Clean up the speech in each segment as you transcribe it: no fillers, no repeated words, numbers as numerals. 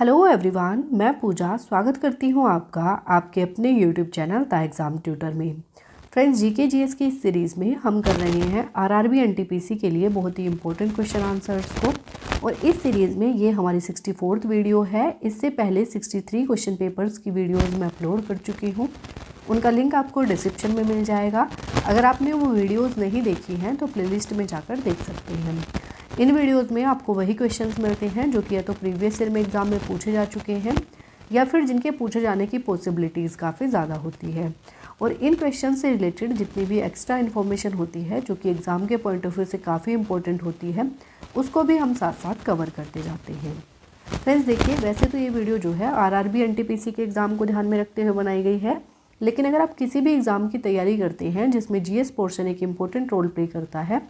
Hello everyone, मैं पूजा स्वागत करती हूँ आपका आपके अपने YouTube channel the exam tutor में। फ्रेंड्स, जीके जीएस की इस सीरीज़ में हम कर रहे हैं आरआरबी एनटीपीसी के लिए बहुत ही इंपॉर्टेंट क्वेश्चन आंसर्स को। और इस सीरीज़ में ये हमारी 64th वीडियो है। इससे पहले 63 क्वेश्चन पेपर्स की वीडियोज़ मैं अपलोड कर चुकी हूँ, उनका लिंक आपको डिस्क्रिप्शन में मिल जाएगा। अगर आपने वो वीडियोज़ नहीं देखी हैं तो प्लेलिस्ट में जाकर देख सकते हैं। इन वीडियोज़ में आपको वही क्वेश्चंस मिलते हैं जो कि या तो प्रीवियस ईयर में एग्ज़ाम में पूछे जा चुके हैं या फिर जिनके पूछे जाने की पॉसिबिलिटीज़ काफ़ी ज़्यादा होती है। और इन क्वेश्चन से रिलेटेड जितनी भी एक्स्ट्रा इन्फॉर्मेशन होती है जो कि एग्ज़ाम के पॉइंट ऑफ व्यू से काफ़ी इंपॉर्टेंट होती है, उसको भी हम साथ साथ कवर करते जाते हैं। फ्रेंड्स देखिए, वैसे तो ये वीडियो जो है आरआरबी एनटीपीसी के एग्ज़ाम को ध्यान में रखते हुए बनाई गई है, लेकिन अगर आप किसी भी एग्ज़ाम की तैयारी करते हैं जिसमें जीएस पोर्शन एक इम्पोर्टेंट रोल प्ले करता है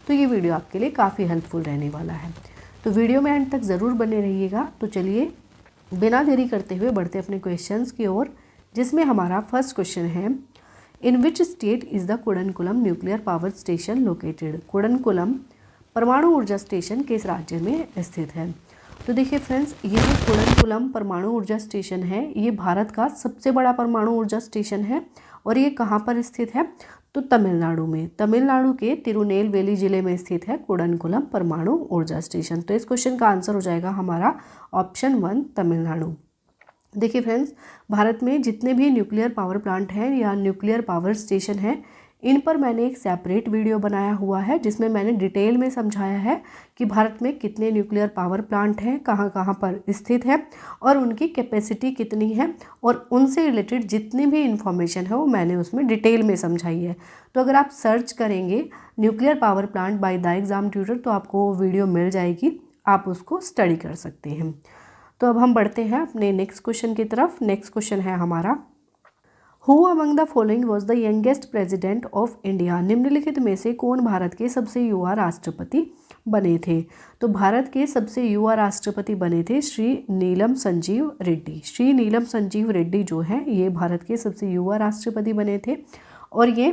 तो ये वीडियो आपके लिए काफ़ी हेल्पफुल रहने वाला है। तो वीडियो में एंड तक ज़रूर बने रहिएगा। तो चलिए बिना देरी करते हुए बढ़ते अपने क्वेश्चंस की ओर, जिसमें हमारा फर्स्ट क्वेश्चन है, in which state is the Kudankulam nuclear power station located. Kudankulam परमाणु ऊर्जा स्टेशन किस राज्य में स्थित है। तो देखिए फ्रेंड्स, ये जो कुडनकुलम परमाणु ऊर्जा स्टेशन है ये भारत का सबसे बड़ा परमाणु ऊर्जा स्टेशन है। और ये कहाँ पर स्थित है, तो तमिलनाडु में, तमिलनाडु के तिरुनेलवेली जिले में स्थित है कुडनकुलम परमाणु ऊर्जा स्टेशन। तो इस क्वेश्चन का आंसर हो जाएगा हमारा ऑप्शन 1 तमिलनाडु। देखिए फ्रेंड्स, भारत में जितने भी न्यूक्लियर पावर प्लांट हैं या न्यूक्लियर पावर स्टेशन हैं, इन पर मैंने एक सेपरेट वीडियो बनाया हुआ है जिसमें मैंने डिटेल में समझाया है कि भारत में कितने न्यूक्लियर पावर प्लांट हैं, कहाँ कहाँ पर स्थित है और उनकी कैपेसिटी कितनी है, और उनसे रिलेटेड जितनी भी इंफॉर्मेशन है वो मैंने उसमें डिटेल में समझाई है। तो अगर आप सर्च करेंगे nuclear power plant by the exam tutor तो आपको वो वीडियो मिल जाएगी, आप उसको स्टडी कर सकते हैं। तो अब हम बढ़ते हैं अपने नेक्स्ट क्वेश्चन की तरफ। नेक्स्ट क्वेश्चन है हमारा, who among the following was the youngest president of India. निम्नलिखित में से कौन भारत के सबसे युवा राष्ट्रपति बने थे। तो भारत के सबसे युवा राष्ट्रपति बने थे श्री नीलम संजीव रेड्डी। श्री नीलम संजीव रेड्डी जो हैं ये भारत के सबसे युवा राष्ट्रपति बने थे और ये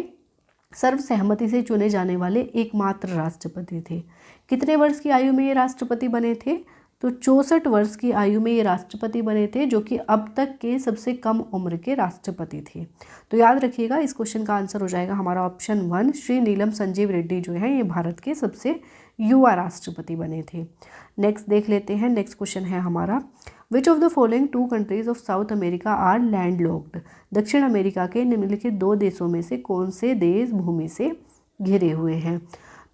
सर्वसहमति से चुने जाने वाले एकमात्र राष्ट्रपति थे। कितने वर्ष की आयु में ये राष्ट्रपति बने थे, तो 64 वर्ष की आयु में ये राष्ट्रपति बने थे, जो कि अब तक के सबसे कम उम्र के राष्ट्रपति थे। तो याद रखिएगा, इस क्वेश्चन का आंसर हो जाएगा हमारा ऑप्शन 1। श्री नीलम संजीव रेड्डी जो है ये भारत के सबसे युवा राष्ट्रपति बने थे। नेक्स्ट देख लेते हैं। नेक्स्ट क्वेश्चन है हमारा, which of the following 2 countries of South America are landlocked. दक्षिण अमेरिका के निम्नलिखित 2 देशों में से कौन से देश भूमि से घिरे हुए हैं।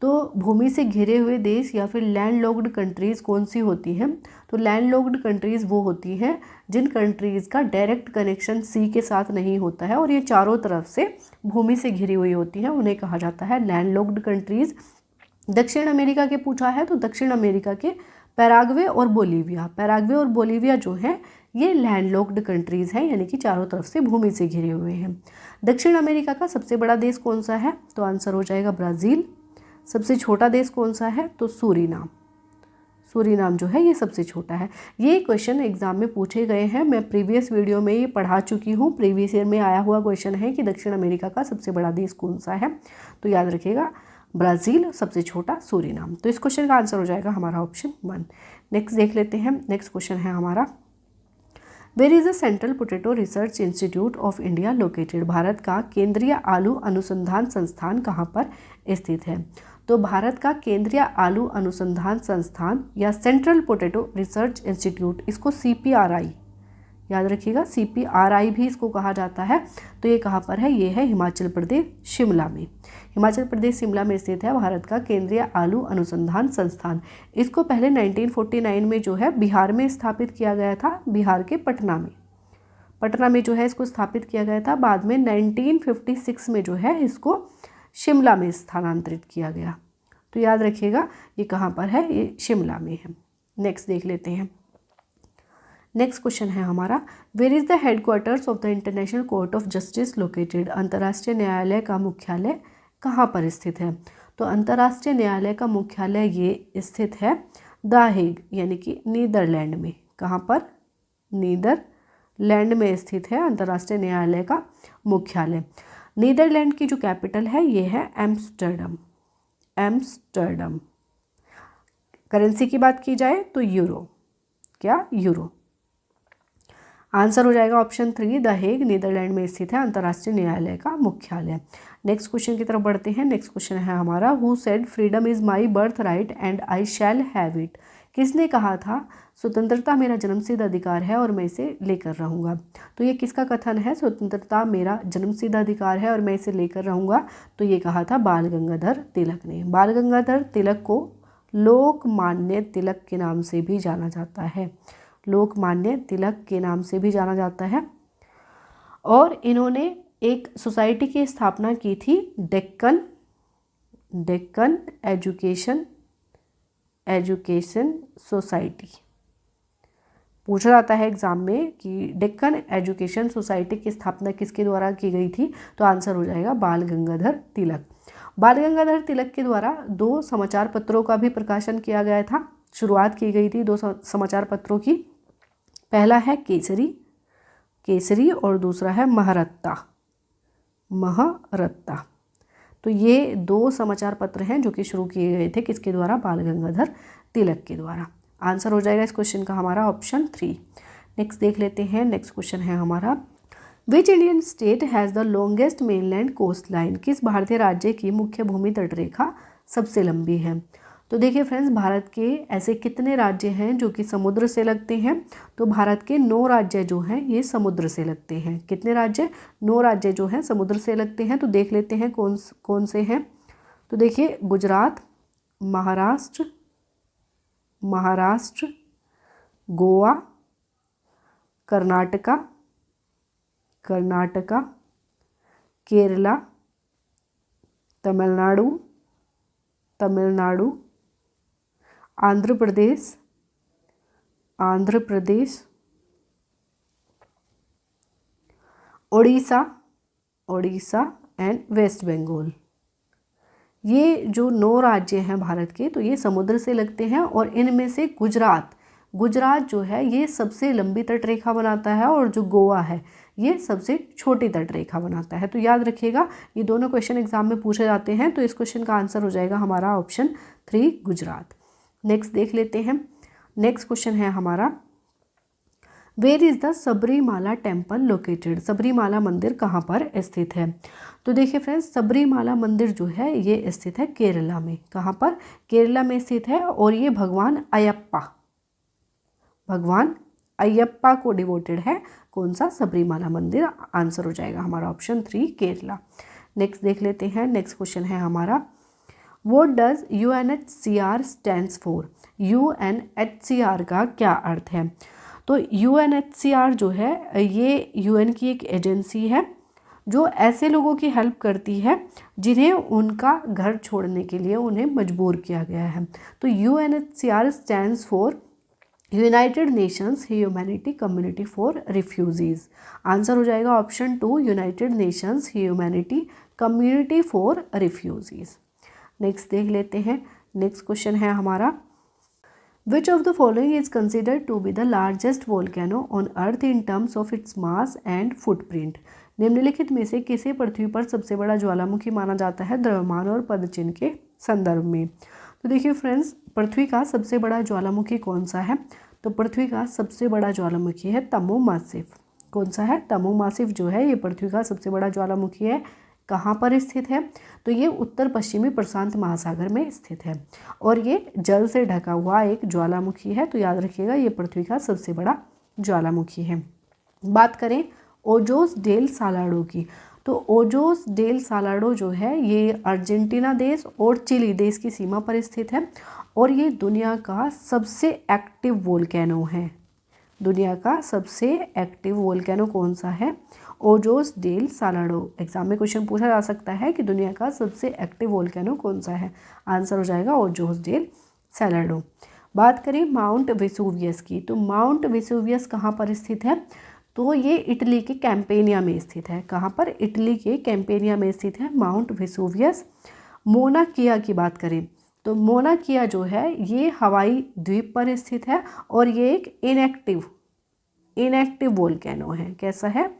तो भूमि से घिरे हुए देश या फिर लैंडलॉक्ड कंट्रीज़ कौन सी होती हैं, तो लैंडलॉक्ड कंट्रीज़ वो होती हैं जिन कंट्रीज़ का डायरेक्ट कनेक्शन सी के साथ नहीं होता है और ये चारों तरफ से भूमि से घिरी हुई होती हैं, उन्हें कहा जाता है लैंडलॉक्ड कंट्रीज़। दक्षिण अमेरिका के पूछा है तो दक्षिण अमेरिका के पैराग्वे और बोलीविया, पैराग्वे और बोलीविया जो है ये लैंडलॉक्ड कंट्रीज़ हैं, यानी कि चारों तरफ से भूमि से घिरे हुए हैं। दक्षिण अमेरिका का सबसे बड़ा देश कौन सा है, तो आंसर हो जाएगा ब्राज़ील। सबसे छोटा देश कौन सा है, तो सूरीनाम। सूरीनाम जो है ये सबसे छोटा है। ये क्वेश्चन एग्जाम में पूछे गए हैं, मैं प्रीवियस वीडियो में ये पढ़ा चुकी हूँ। प्रीवियस ईयर में आया हुआ क्वेश्चन है कि दक्षिण अमेरिका का सबसे बड़ा देश कौन सा है, तो याद रखिएगा ब्राज़ील, सबसे छोटा सूरीनाम। तो इस क्वेश्चन का आंसर हो जाएगा हमारा ऑप्शन 1। नेक्स्ट देख लेते हैं। नेक्स्ट क्वेश्चन है हमारा, where is the central potato research institute of India located. Bharat का केंद्रीय आलू अनुसंधान संस्थान कहाँ पर स्थित है। तो भारत का केंद्रीय आलू अनुसंधान संस्थान या सेंट्रल पोटैटो रिसर्च इंस्टीट्यूट, इसको CPRI याद रखिएगा, CPRI भी इसको कहा जाता है। तो ये कहाँ पर है, ये है हिमाचल प्रदेश शिमला में। हिमाचल प्रदेश शिमला में स्थित है भारत का केंद्रीय आलू अनुसंधान संस्थान। इसको पहले 1949 में जो है बिहार में स्थापित किया गया था, बिहार के पटना में जो है इसको स्थापित किया गया था। बाद में 1956 में जो है इसको शिमला में स्थानांतरित किया गया। तो याद रखिएगा ये कहाँ पर है, ये शिमला में है। नेक्स्ट देख लेते हैं। नेक्स्ट क्वेश्चन है हमारा, where is the headquarters of the international court of justice located. अंतर्राष्ट्रीय न्यायालय का मुख्यालय कहाँ पर स्थित है। तो अंतर्राष्ट्रीय न्यायालय का मुख्यालय ये स्थित है द हेग, यानी कि नीदरलैंड में। कहाँ पर, नीदरलैंड में स्थित है अंतर्राष्ट्रीय न्यायालय का मुख्यालय। नीदरलैंड की जो कैपिटल है ये है एम्स्टर्डम। करेंसी की बात की जाए तो यूरो, क्या यूरो। आंसर हो जाएगा ऑप्शन 3 द हेग, नीदरलैंड में स्थित है अंतर्राष्ट्रीय न्यायालय का मुख्यालय। नेक्स्ट क्वेश्चन की तरफ बढ़ते हैं। नेक्स्ट क्वेश्चन है हमारा who said freedom is my birth right and I shall have it. किसने कहा था स्वतंत्रता मेरा जन्मसिद्ध अधिकार है और मैं इसे लेकर रहूँगा। तो ये किसका कथन है, स्वतंत्रता मेरा जन्मसिद्ध अधिकार है और मैं इसे लेकर रहूँगा। तो ये कहा था बाल गंगाधर तिलक ने। बाल गंगाधर तिलक को लोकमान्य तिलक के नाम से भी जाना जाता है, लोकमान्य तिलक के नाम से भी जाना जाता है। और इन्होंने एक सोसाइटी की स्थापना की थी, डेक्कन एजुकेशन सोसाइटी। पूछा जाता है एग्जाम में कि डेक्कन एजुकेशन सोसाइटी की स्थापना किसके द्वारा की गई थी। तो आंसर हो जाएगा बाल गंगाधर तिलक। बाल गंगाधर तिलक के द्वारा 2 समाचार पत्रों का भी प्रकाशन किया गया था। शुरुआत की गई थी 2 समाचार पत्रों की। पहला है केसरी और दूसरा है महरत्ता। तो ये 2 समाचार पत्र हैं जो कि शुरू किए गए थे किसके द्वारा, बाल गंगाधर तिलक के द्वारा। आंसर हो जाएगा इस क्वेश्चन का हमारा ऑप्शन 3। नेक्स्ट देख लेते हैं। नेक्स्ट क्वेश्चन है हमारा which Indian state has the longest mainland coast line. किस भारतीय राज्य की मुख्य भूमि तटरेखा सबसे लंबी है। तो देखिए फ्रेंड्स, भारत के ऐसे कितने राज्य हैं जो कि समुद्र से लगते हैं। तो भारत के 9 राज्य जो हैं ये समुद्र से लगते हैं। कितने राज्य, 9 राज्य जो हैं समुद्र से लगते हैं। तो देख लेते हैं कौन से हैं। तो देखिए गुजरात, महाराष्ट्र, गोवा, कर्नाटका, केरला, तमिलनाडु, आंध्र प्रदेश, ओडिशा एंड वेस्ट बंगाल। ये जो 9 राज्य हैं भारत के, तो ये समुद्र से लगते हैं। और इनमें से गुजरात जो है ये सबसे लंबी तटरेखा बनाता है और जो गोवा है ये सबसे छोटी तटरेखा बनाता है। तो याद रखिएगा, ये दोनों क्वेश्चन एग्जाम में पूछे जाते हैं। तो इस क्वेश्चन का आंसर हो जाएगा हमारा ऑप्शन 3 गुजरात। नेक्स्ट देख लेते हैं। नेक्स्ट क्वेश्चन है हमारा where is the Sabarimala temple located. Sabarimala मंदिर कहाँ पर स्थित है। तो देखिए फ्रेंड्स, सबरीमाला मंदिर जो है ये स्थित है केरला में। कहाँ पर, केरला में स्थित है। और ये भगवान अयप्पा को डिवोटेड है। कौन सा, सबरीमाला मंदिर। आंसर हो जाएगा हमारा ऑप्शन 3 केरला। नेक्स्ट देख लेते हैं। नेक्स्ट क्वेश्चन है हमारा what does UNHCR stands for. UNHCR का क्या अर्थ है। तो UNHCR जो है ये UN की एक एजेंसी है जो ऐसे लोगों की हेल्प करती है जिन्हें उनका घर छोड़ने के लिए उन्हें मजबूर किया गया है। तो UNHCR stands for united nations humanity community for refugees. Answer हो जाएगा option 2 united nations humanity community for refugees. Next देख लेते हैं। नेक्स्ट क्वेश्चन है हमारा which of the following is considered to be the largest volcano on earth in terms of its mass and footprint. निम्नलिखित में से किसे पृथ्वी पर सबसे बड़ा ज्वालामुखी माना जाता है द्रव्यमान और पदचिन्ह के संदर्भ में। तो देखिए फ्रेंड्स, पृथ्वी का सबसे बड़ा ज्वालामुखी कौन सा है। तो पृथ्वी का सबसे बड़ा ज्वालामुखी है तमो मासिफ। कौन सा है, तमो मासिफ जो है ये पृथ्वी का सबसे बड़ा ज्वालामुखी है। कहाँ पर स्थित है, तो ये उत्तर पश्चिमी प्रशांत महासागर में स्थित है और ये जल से ढका हुआ एक ज्वालामुखी है। तो याद रखिएगा ये पृथ्वी का सबसे बड़ा ज्वालामुखी है। बात करें ओजोस डेल सालाडो की, तो ओजोस डेल सालाडो जो है ये अर्जेंटीना देश और चिली देश की सीमा पर स्थित है और ये दुनिया का सबसे एक्टिव वोल्केनो है। दुनिया का सबसे एक्टिव वोल्केनो कौन सा है, ओजोस डेल सालाडो। एग्जाम में क्वेश्चन पूछा जा सकता है कि दुनिया का सबसे एक्टिव वोल्केनो कौन सा है। आंसर हो जाएगा ओजोस डेल सालाडो। बात करें माउंट वेसुवियस की, तो माउंट वेसुवियस कहाँ पर स्थित है, तो ये इटली के कैंपेनिया में स्थित है। कहाँ पर, इटली के कैंपेनिया में स्थित है माउंट वेसुवियस। मोना किया की बात करें तो मोना किया जो है ये हवाई द्वीप पर स्थित है और ये एक इनएक्टिव वोल्केनो है। कैसा है,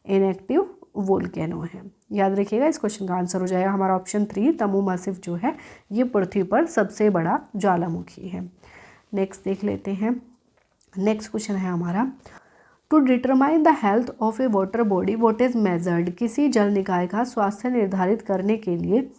इनएक्टिव वोल्केनो है। याद रखिएगा, इस क्वेश्चन का आंसर हो जाएगा हमारा ऑप्शन 3 तमो मासिफ जो है ये पृथ्वी पर सबसे बड़ा ज्वालामुखी है। नेक्स्ट देख लेते हैं। नेक्स्ट क्वेश्चन है हमारा to determine the health of a water body what is measured, किसी जल निकाय का स्वास्थ्य निर्धारित करने के लिए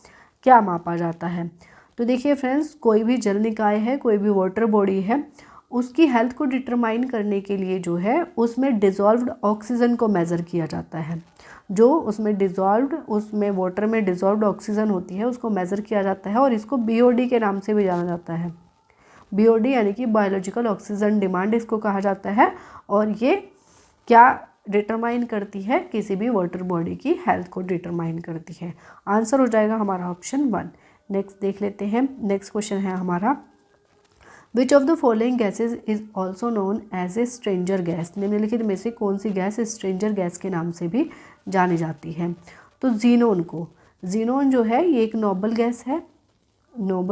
क्या मापा जाता है। तो देखिए फ्रेंड्स, कोई भी जल निकाय है, कोई भी वाटर बॉडी है, उसकी हेल्थ को डिटरमाइन करने के लिए जो है उसमें डिज़ोल्व्ड ऑक्सीजन को मेज़र किया जाता है। जो उसमें वाटर में डिज़ोल्व्ड ऑक्सीजन होती है उसको मेज़र किया जाता है और इसको BOD के नाम से भी जाना जाता है। BOD यानी कि बायोलॉजिकल ऑक्सीजन डिमांड इसको कहा जाता है। और ये क्या डिटरमाइन करती है, किसी भी वाटर बॉडी की हेल्थ को डिटरमाइन करती है। आंसर हो जाएगा हमारा ऑप्शन 1। नेक्स्ट देख लेते हैं। नेक्स्ट क्वेश्चन है हमारा, which of the following gases is also known as a stranger gas, निम्नलिखित में से कौन सी गैस स्ट्रेंजर गैस के नाम से भी जानी जाती है। तो जीनोन जो है ये एक नोबल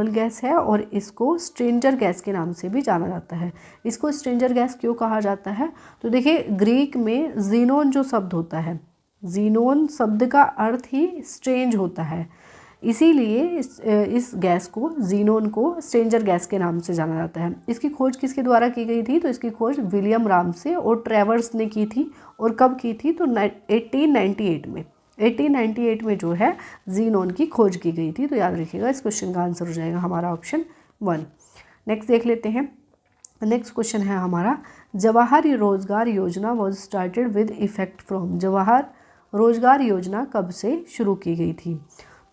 गैस है और इसको स्ट्रेंजर गैस के नाम से भी जाना जाता है। इसको स्ट्रेंजर गैस क्यों कहा जाता है, तो देखिए ग्रीक में जीनोन जो शब्द होता है, जीनोन शब्द का अर्थ ही स्ट्रेंज होता है, इसीलिए इस गैस को, जीनोन को स्ट्रेंजर गैस के नाम से जाना जाता है। इसकी खोज किसके द्वारा की गई थी, तो इसकी खोज विलियम रामसे और ट्रेवर्स ने की थी। और कब की थी, तो 1898 में जो है जीनोन की खोज की गई थी। तो याद रखिएगा, इस क्वेश्चन का आंसर हो जाएगा हमारा ऑप्शन 1। नेक्स्ट देख लेते हैं। नेक्स्ट क्वेश्चन है हमारा, जवाहर रोजगार योजना was started with effect from, Jawahar रोजगार योजना कब से शुरू की गई थी।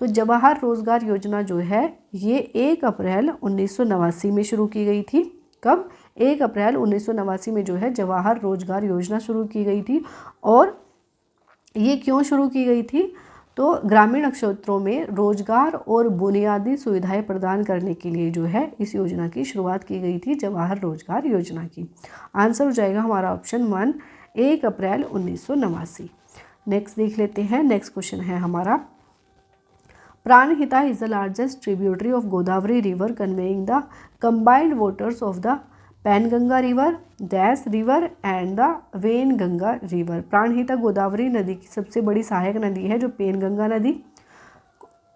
तो जवाहर रोजगार योजना जो है ये 1 अप्रैल 1989 में शुरू की गई थी। कब, 1 अप्रैल 1989 में जो है जवाहर रोजगार योजना शुरू की गई थी। और ये क्यों शुरू की गई थी, तो ग्रामीण क्षेत्रों में रोजगार और बुनियादी सुविधाएं प्रदान करने के लिए जो है इस योजना की शुरुआत की गई थी, जवाहर रोजगार योजना की। आंसर हो जाएगा हमारा ऑप्शन 1, 1 अप्रैल 1989। नेक्स्ट देख लेते हैं। नेक्स्ट क्वेश्चन है हमारा, Pranhita is the largest tributary of Godavari river conveying the combined waters of the Penganga river, dash river and the Wainganga river. Pranhita Godavari नदी की सबसे बड़ी सहायक नदी है जो पेनगंगा नदी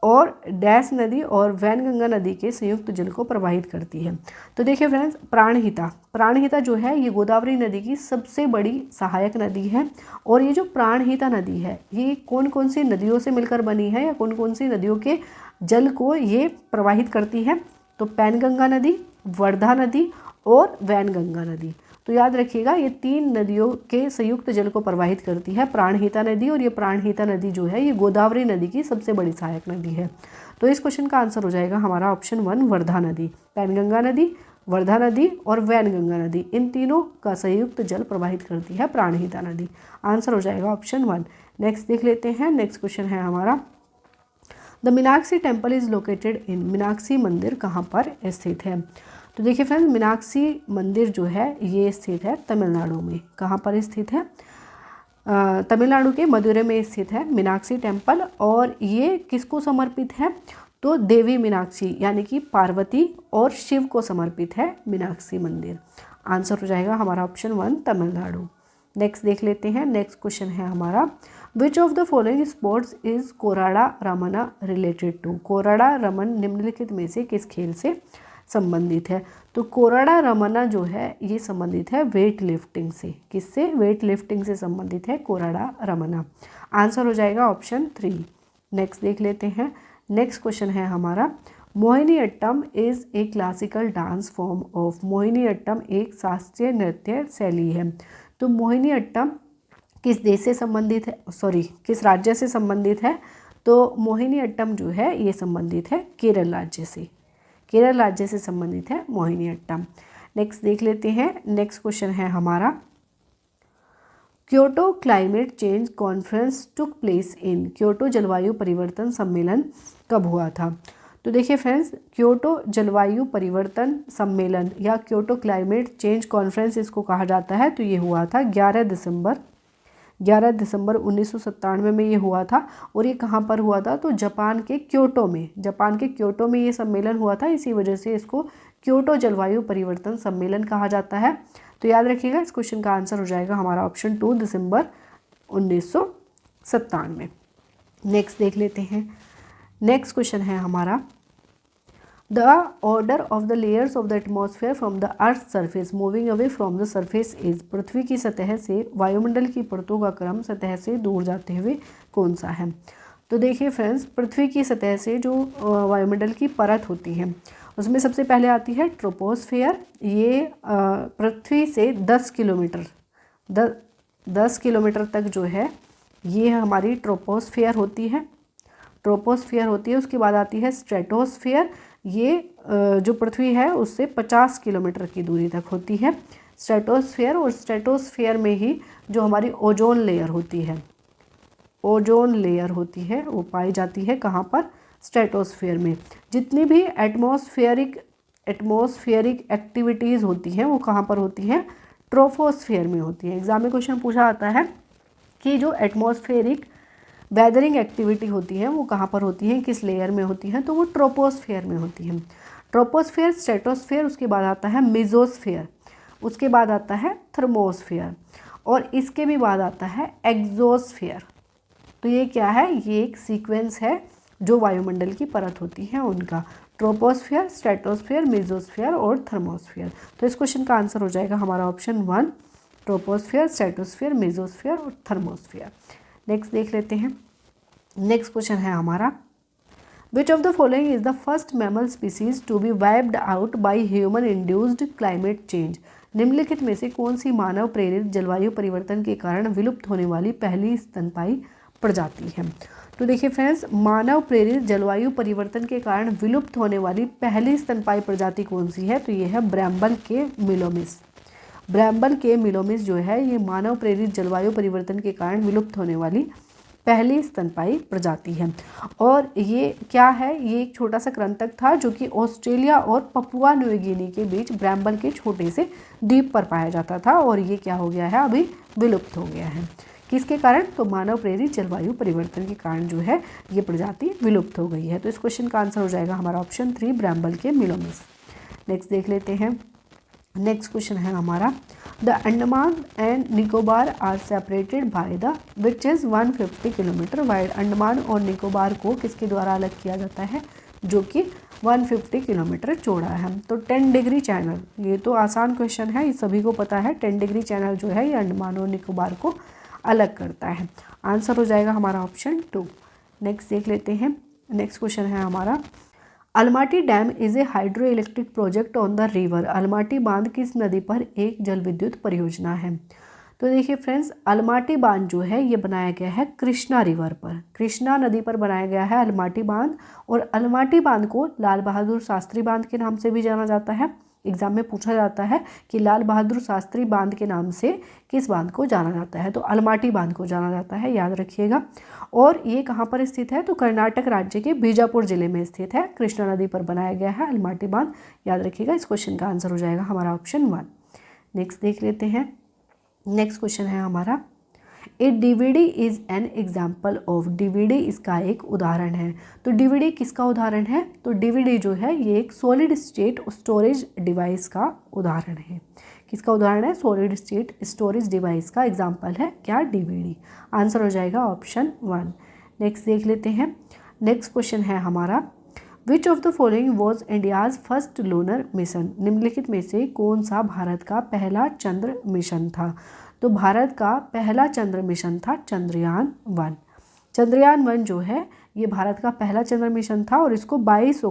और डैश नदी और वैनगंगा नदी के संयुक्त जल को प्रवाहित करती है। तो देखिए फ्रेंड्स, प्राणहिता जो है ये गोदावरी नदी की सबसे बड़ी सहायक नदी है। और ये जो प्राणहिता नदी है ये कौन कौन सी नदियों से मिलकर बनी है या कौन कौन सी नदियों के जल को ये प्रवाहित करती है, तो पैनगंगा नदी, वर्धा नदी और वैनगंगा नदी। तो याद रखिएगा, ये 3 नदियों के संयुक्त जल को प्रवाहित करती है प्राणहिता नदी। और ये प्राणहिता नदी जो है ये गोदावरी नदी की सबसे बड़ी सहायक नदी है। तो इस क्वेश्चन का आंसर हो जाएगा हमारा ऑप्शन 1, वर्धा नदी। पैनगंगा नदी, वर्धा नदी और वैनगंगा नदी, इन तीनों का संयुक्त जल प्रवाहित करती है प्राणहिता नदी। आंसर हो जाएगा ऑप्शन 1। नेक्स्ट देख लेते हैं। नेक्स्ट क्वेश्चन है हमारा, the Meenakshi temple is located in, Meenakshi मंदिर कहाँ पर स्थित है। तो देखिए फ्रेंड्स, मीनाक्षी मंदिर जो है ये स्थित है तमिलनाडु में। कहाँ पर स्थित है, तमिलनाडु के मदुरै में स्थित है मीनाक्षी टेम्पल। और ये किसको समर्पित है, तो देवी मीनाक्षी यानी कि पार्वती और शिव को समर्पित है मीनाक्षी मंदिर। आंसर हो जाएगा हमारा ऑप्शन 1, तमिलनाडु। नेक्स्ट देख लेते हैं। नेक्स्ट क्वेश्चन है हमारा, which of the following sports is Korada Ramana related to. Korada Raman निम्नलिखित में से किस खेल से संबंधित है। तो कोराडा रमना जो है ये संबंधित है वेट लिफ्टिंग से। किससे, वेट लिफ्टिंग से संबंधित है कोराडा रमना। आंसर हो जाएगा ऑप्शन 3। नेक्स्ट देख लेते हैं। नेक्स्ट क्वेश्चन है हमारा, Mohiniyattam is a classical dance form of. Mohiniyattam एक शास्त्रीय नृत्य शैली है। तो मोहिनीअट्टम किस देश से संबंधित है, किस राज्य से संबंधित है, तो मोहिनीअट्टम जो है ये संबंधित है केरल राज्य से। केरल राज्य से संबंधित है मोहिनीअट्टम। नेक्स्ट देख लेते हैं। नेक्स्ट क्वेश्चन है हमारा, Kyoto climate change conference took place in. Kyoto जलवायु परिवर्तन सम्मेलन कब हुआ था। तो देखिए फ्रेंड्स, क्योटो जलवायु परिवर्तन सम्मेलन या क्योटो क्लाइमेट चेंज कॉन्फ्रेंस इसको कहा जाता है। तो ये हुआ था 11 दिसंबर 1997 में ये हुआ था। और ये कहाँ पर हुआ था, तो जापान के क्योटो में ये सम्मेलन हुआ था। इसी वजह से इसको क्योटो जलवायु परिवर्तन सम्मेलन कहा जाता है। तो याद रखिएगा, इस क्वेश्चन का आंसर हो जाएगा हमारा ऑप्शन 2, दिसंबर 1997। नेक्स्ट देख लेते हैं। नेक्स्ट क्वेश्चन है हमारा, the order of the layers of the atmosphere from the earth surface moving away from the surface is, पृथ्वी की सतह से वायुमंडल की परतों का क्रम सतह से दूर जाते हुए कौन सा है। तो देखिए फ्रेंड्स, पृथ्वी की सतह से जो वायुमंडल की परत होती है उसमें सबसे पहले आती है ट्रोपोस्फेयर। ये पृथ्वी से 10 किलोमीटर 10 किलोमीटर तक जो है ये हमारी ट्रोपोस्फेयर होती है। उसके बाद आती है स्ट्रेटोस्फेयर। ये जो पृथ्वी है उससे 50 किलोमीटर की दूरी तक होती है स्ट्रेटोस्फेयर। और स्ट्रेटोस्फेयर में ही जो हमारी ओजोन लेयर होती है वो पाई जाती है। कहाँ पर? स्ट्रेटोस्फेयर में। जितनी भी एटमॉस्फेरिक एक्टिविटीज़ होती हैं वो कहाँ पर होती हैं? ट्रोपोस्फेयर में होती हैं। एग्जाम में क्वेश्चन पूछा जाता है कि जो एटमॉस्फेरिक वेदरिंग एक्टिविटी होती है वो कहाँ पर होती है, किस लेयर में होती है? तो वो ट्रोपोस्फेयर में होती है। ट्रोपोस्फेयर, स्ट्रेटोस्फेयर, उसके बाद आता है मेसोस्फेयर, उसके बाद आता है थर्मोस्फेयर और इसके भी बाद आता है एक्सोस्फेयर। तो ये क्या है? ये एक सीक्वेंस है जो वायुमंडल की परत होती है उनका, ट्रोपोस्फेयर, स्ट्रेटोस्फेयर, मेसोस्फेयर और थर्मोस्फेयर। तो इस क्वेश्चन का आंसर हो जाएगा हमारा ऑप्शन 1, ट्रोपोस्फेयर, स्ट्रेटोस्फेयर, मेसोस्फेयर और थर्मोस्फेयर। नेक्स्ट देख लेते हैं। नेक्स्ट क्वेश्चन है हमारा, which of the following is the first mammal species to be wiped out by human induced climate change. निम्नलिखित में से कौन सी मानव प्रेरित जलवायु परिवर्तन के कारण विलुप्त होने वाली पहली स्तनपायी प्रजाति है। तो देखिए फ्रेंड्स, मानव प्रेरित जलवायु परिवर्तन के कारण विलुप्त होने वाली पहली स्तनपायी प्रजाति कौन सी है? तो ये है ब्रैम्बल के मिलोमिस। ब्रैम्बल के मिलोमिस जो है ये मानव प्रेरित जलवायु परिवर्तन के कारण विलुप्त होने वाली पहली स्तनपायी प्रजाति है। और ये क्या है? ये एक छोटा सा कृंतक था जो कि ऑस्ट्रेलिया और पपुआ न्यू गिनी के बीच ब्रैम्बल के छोटे से द्वीप पर पाया जाता था और ये क्या हो गया है? अभी विलुप्त हो गया है। किसके कारण? तो मानव प्रेरित जलवायु परिवर्तन के कारण जो है ये प्रजाति विलुप्त हो गई है। तो इस क्वेश्चन का आंसर हो जाएगा हमारा ऑप्शन 3, ब्रैम्बल के मिलोमिस। नेक्स्ट देख लेते हैं। नेक्स्ट क्वेश्चन है हमारा, the Andaman and Nicobar are separated by the which is 150 kilometre wide. Andaman और निकोबार को किसके द्वारा अलग किया जाता है? जो कि 150 किलोमीटर चौड़ा है। तो 10 डिग्री चैनल, ये तो आसान क्वेश्चन है, ये सभी को पता है। 10 डिग्री चैनल जो है ये अंडमान और निकोबार को अलग करता है। आंसर हो जाएगा हमारा ऑप्शन 2। नेक्स्ट देख लेते हैं। नेक्स्ट क्वेश्चन है हमारा, Almaty dam is a hydro electric project on the river. Almaty बांध किस नदी पर एक जल विद्युत परियोजना है? तो देखिए फ्रेंड्स, अलमाटी बांध जो है ये बनाया गया है कृष्णा रिवर पर, कृष्णा नदी पर बनाया गया है अलमाटी बांध। और अलमाटी बांध को लाल बहादुर शास्त्री बांध के नाम से भी जाना जाता है। एग्जाम में पूछा जाता है कि लाल बहादुर शास्त्री बांध के नाम से किस बांध को जाना जाता है? तो अलमाटी बांध को जाना जाता है, याद रखिएगा। और ये कहाँ पर स्थित है? तो कर्नाटक राज्य के बीजापुर जिले में स्थित है। कृष्णा नदी पर बनाया गया है अलमाटी बांध, याद रखिएगा। इस क्वेश्चन का आंसर हो जाएगा हमारा ऑप्शन 1। नेक्स्ट देख लेते हैं। नेक्स्ट क्वेश्चन है हमारा, a DVD is an example of. DVD इसका एक उदाहरण है। तो डीवीडी किसका उदाहरण है? तो डीवीडी जो है ये एक सॉलिड स्टेट स्टोरेज डिवाइस का उदाहरण है। किसका उदाहरण है? सॉलिड स्टेट स्टोरेज डिवाइस का एग्जाम्पल है क्या? डीवीडी। आंसर हो जाएगा ऑप्शन 1। नेक्स्ट देख लेते हैं। नेक्स्ट क्वेश्चन है हमारा, which of the following was India's first lunar mission. निम्नलिखित में से कौन सा भारत का पहला चंद्र मिशन था? तो भारत का पहला चंद्र मिशन था चंद्रयान 1। चंद्रयान 1 जो है ये भारत का पहला चंद्र मिशन था और इसको 22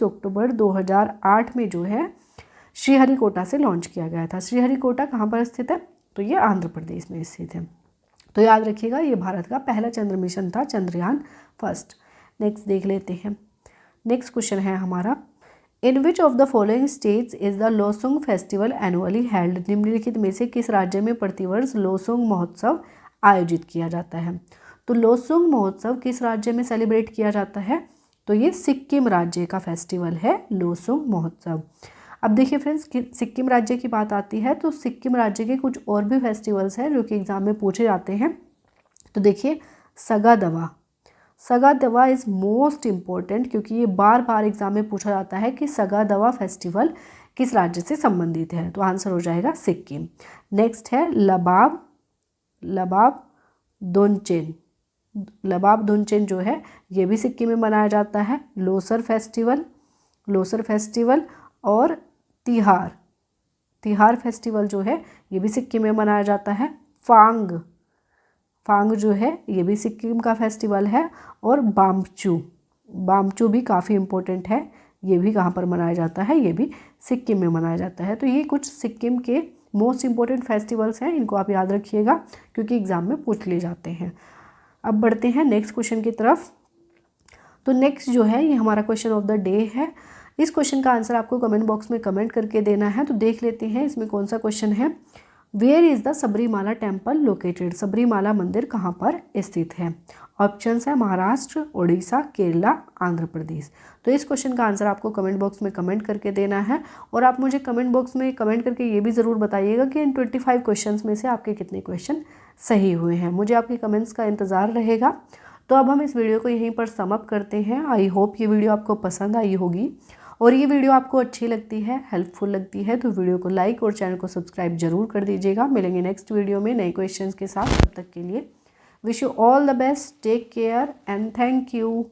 अक्टूबर 2008 में जो है श्रीहरिकोटा से लॉन्च किया गया था। श्रीहरिकोटा कहाँ पर स्थित है? तो ये आंध्र प्रदेश में स्थित है। तो याद रखिएगा ये भारत का पहला चंद्र मिशन था चंद्रयान 1। नेक्स्ट देख लेते हैं। नेक्स्ट क्वेश्चन है हमारा, in which of the following states is the Losung festival annually held. निम्नलिखित में से किस राज्य में प्रतिवर्ष लोसुंग महोत्सव आयोजित किया जाता है? तो लोसुंग महोत्सव किस राज्य में सेलिब्रेट किया जाता है? तो ये सिक्किम राज्य का फेस्टिवल है लोसुंग महोत्सव। अब देखिए फ्रेंड्स, सिक्किम राज्य की बात आती है तो सिक्किम राज्य के कुछ और भी फेस्टिवल्स हैं जो कि एग्जाम में पूछे जाते हैं। तो देखिए सगा दवा इज़ मोस्ट इम्पॉर्टेंट, क्योंकि ये बार बार एग्जाम में पूछा जाता है कि सगा दवा फेस्टिवल किस राज्य से संबंधित है। तो आंसर हो जाएगा सिक्किम। नेक्स्ट है लबाब दोनचेन। लबाब धुनचेन जो है ये भी सिक्किम में मनाया जाता है। लोसर फेस्टिवल और तिहार फेस्टिवल जो है ये भी सिक्किम में मनाया जाता है। फांग जो है ये भी सिक्किम का फेस्टिवल है। और बामचू भी काफ़ी इम्पोर्टेंट है, ये भी कहाँ पर मनाया जाता है, ये भी सिक्किम में मनाया जाता है। तो ये कुछ सिक्किम के मोस्ट इम्पोर्टेंट फेस्टिवल्स हैं, इनको आप याद रखिएगा क्योंकि एग्ज़ाम में पूछ लिए जाते हैं। अब बढ़ते हैं नेक्स्ट क्वेश्चन की तरफ। तो नेक्स्ट जो है ये हमारा क्वेश्चन ऑफ द डे है। इस क्वेश्चन का आंसर आपको कमेंट बॉक्स में कमेंट करके देना है। तो देख लेते हैं इसमें कौन सा क्वेश्चन है। Where is the Sabarimala temple located? Sabarimala मंदिर कहाँ पर स्थित है? ऑप्शंस है महाराष्ट्र, उड़ीसा, केरला, आंध्र प्रदेश। तो इस क्वेश्चन का आंसर आपको कमेंट बॉक्स में कमेंट करके देना है। और आप मुझे कमेंट बॉक्स में कमेंट करके ये भी ज़रूर बताइएगा कि इन 25 क्वेश्चंस में से आपके कितने क्वेश्चन सही हुए हैं। मुझे आपके कमेंट्स का इंतज़ार रहेगा। तो अब हम इस वीडियो को यहीं पर समअप करते हैं। आई होप ये वीडियो आपको पसंद आई होगी और ये वीडियो आपको अच्छी लगती है, हेल्पफुल लगती है तो वीडियो को लाइक और चैनल को सब्सक्राइब जरूर कर दीजिएगा। मिलेंगे नेक्स्ट वीडियो में नए क्वेश्चंस के साथ। तब तक के लिए wish you all the best, take care and thank you.